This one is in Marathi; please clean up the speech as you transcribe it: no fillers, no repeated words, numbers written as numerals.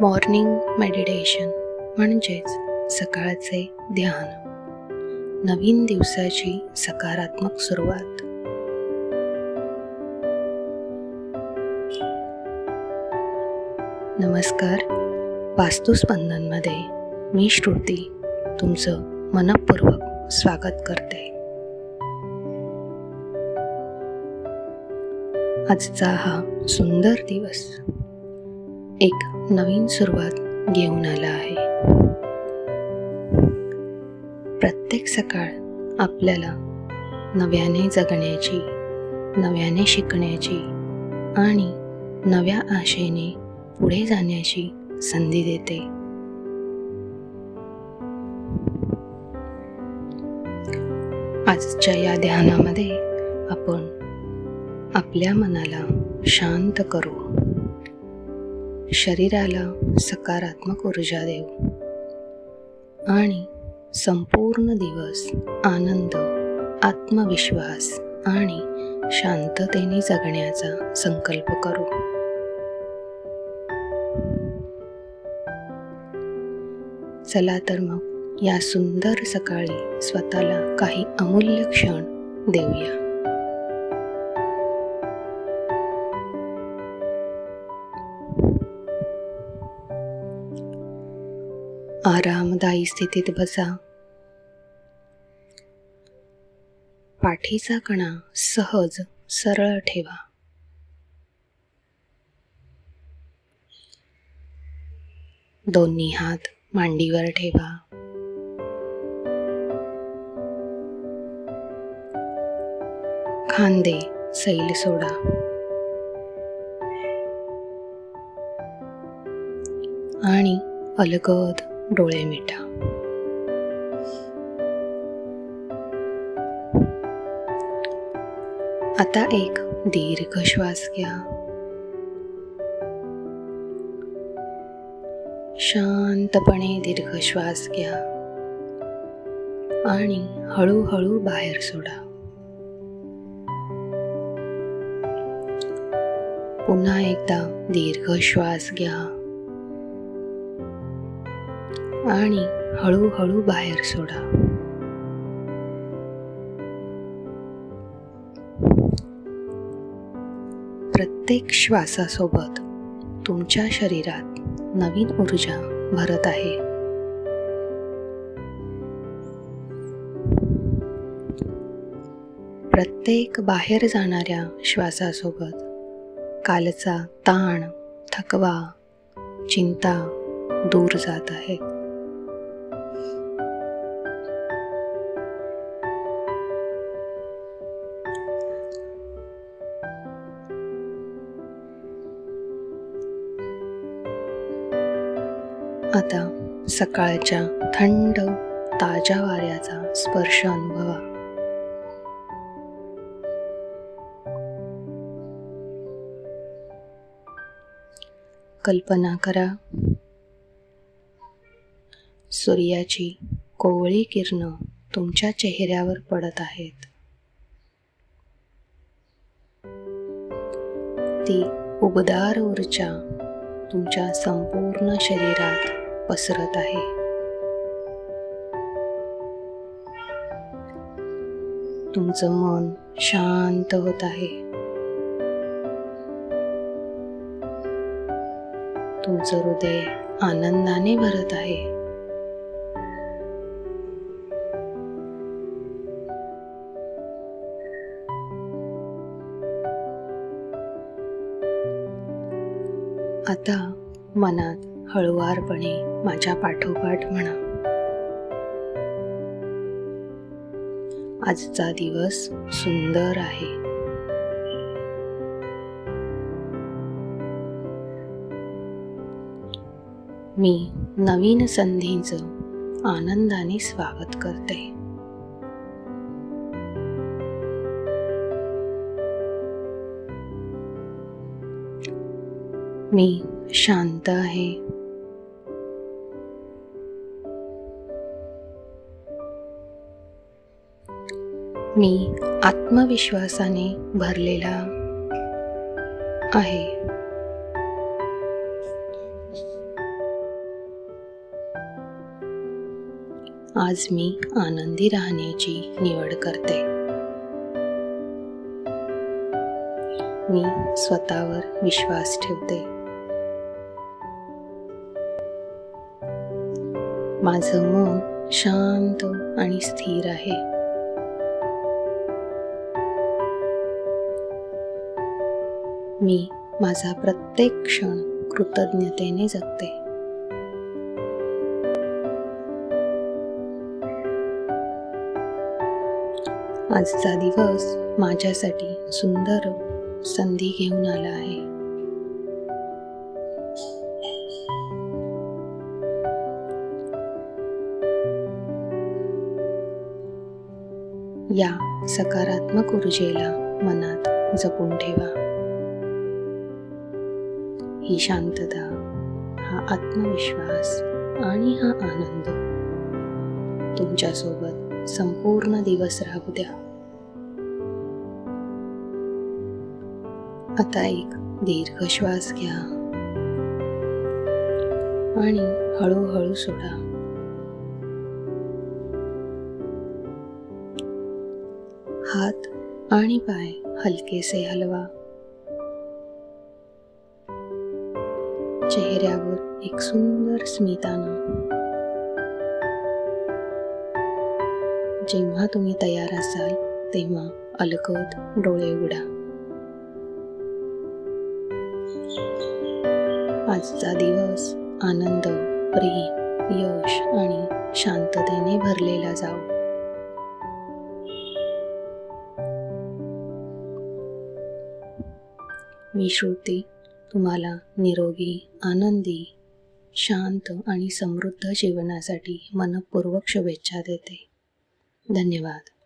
मॉर्निंग मेडिटेशन म्हणजेच सकाळचे ध्यान, नवीन दिवसाची सकारात्मक सुरुवात. नमस्कार. वास्तुस्पंदनमध्ये मी श्रुती तुमचं मनःपूर्वक स्वागत करते. आजचा हा सुंदर दिवस एक नवीन सुरुवात घेऊन आला आहे. प्रत्येक सकाळ आपल्याला नव्याने जगण्याची, नव्याने शिकण्याची आणि नव्या आशेने पुढे जाण्याची संधी देते. आजच्या या ध्यानामध्ये आपण आपल्या मनाला शांत करू, शरीराला सकारात्मक ऊर्जा देऊ आणि संपूर्ण दिवस आनंद, आत्मविश्वास आणि शांततेने जगण्याचा संकल्प करू. चला तर मग या सुंदर सकाळी स्वतःला काही अमूल्य क्षण देऊया. आरामदायी स्थितीत बसा. पाठीचा कणा सहज सरळ ठेवा. दोन्ही हात मांडीवर ठेवा. खांदे सैल सोडा. आणि अलगद डोळे मिटा. आता एक दीर्घ श्वास घ्या. शांतपणे दीर्घ श्वास घ्या आणि हळूहळू बाहेर सोडा. पुन्हा एकदा दीर्घ श्वास घ्या आणि हळूहळू बाहेर सोडा. प्रत्येक श्वासासोबत तुमच्या शरीरात नवीन ऊर्जा भरत आहे. प्रत्येक बाहेर जाणाऱ्या श्वासासोबत कालचा ताण, थकवा, चिंता दूर जात आहे. आता सकाळच्या थंड ताज्या वाऱ्याचा स्पर्श अनुभवा. कल्पना करा, सूर्याची कोवळी किरणं तुमच्या चेहऱ्यावर पडत आहेत. ती उबदार ऊर्जा तुमच्या संपूर्ण शरीरात पसरत आहे. तुमचं मन शांत होत आहे. तुमचं हृदय आनंदाने भरत आहे. आता मनात हळुवारपणे माझ्या पाठोपाठ म्हणा. आजचा दिवस सुंदर आहे. मी नवीन संधींचं आनंदाने स्वागत करते. मी शांत आहे. मी आत्मविश्वासाने भरलेला आहे. आज मी आनंदी राहण्याची निवड करते. मी स्वतःवर विश्वास ठेवते. माझं मन शांत आणि स्थिर आहे. मी माझा प्रत्येक क्षण कृतज्ञतेने जगते. आजचा दिवस माझ्यासाठी सुंदर संधी घेऊन आला आहे. या सकारात्मक ऊर्जेला मनात जपून ठेवा. ही शांतता, हा आत्मविश्वास आणि हा आनंद तुमच्यासोबत संपूर्ण दिवस राहू द्या. आता एक दीर्घ श्वास घ्या आणि हळूहळू सोडा. हात आणि पाय हलकेसे हलवा. चेहऱ्यावर एक सुंदर स्मित आणा. जेव्हा तुम्ही तयार असाल तेव्हा अलगद डोळे उघडा. आजचा दिवस आनंद, प्रेम, यश आणि शांततेने भरलेला जाओ. मी श्रुती तुम्हाला निरोगी, आनंदी, शांत आणि समृद्ध जीवनासाठी मनःपूर्वक शुभेच्छा देते. धन्यवाद.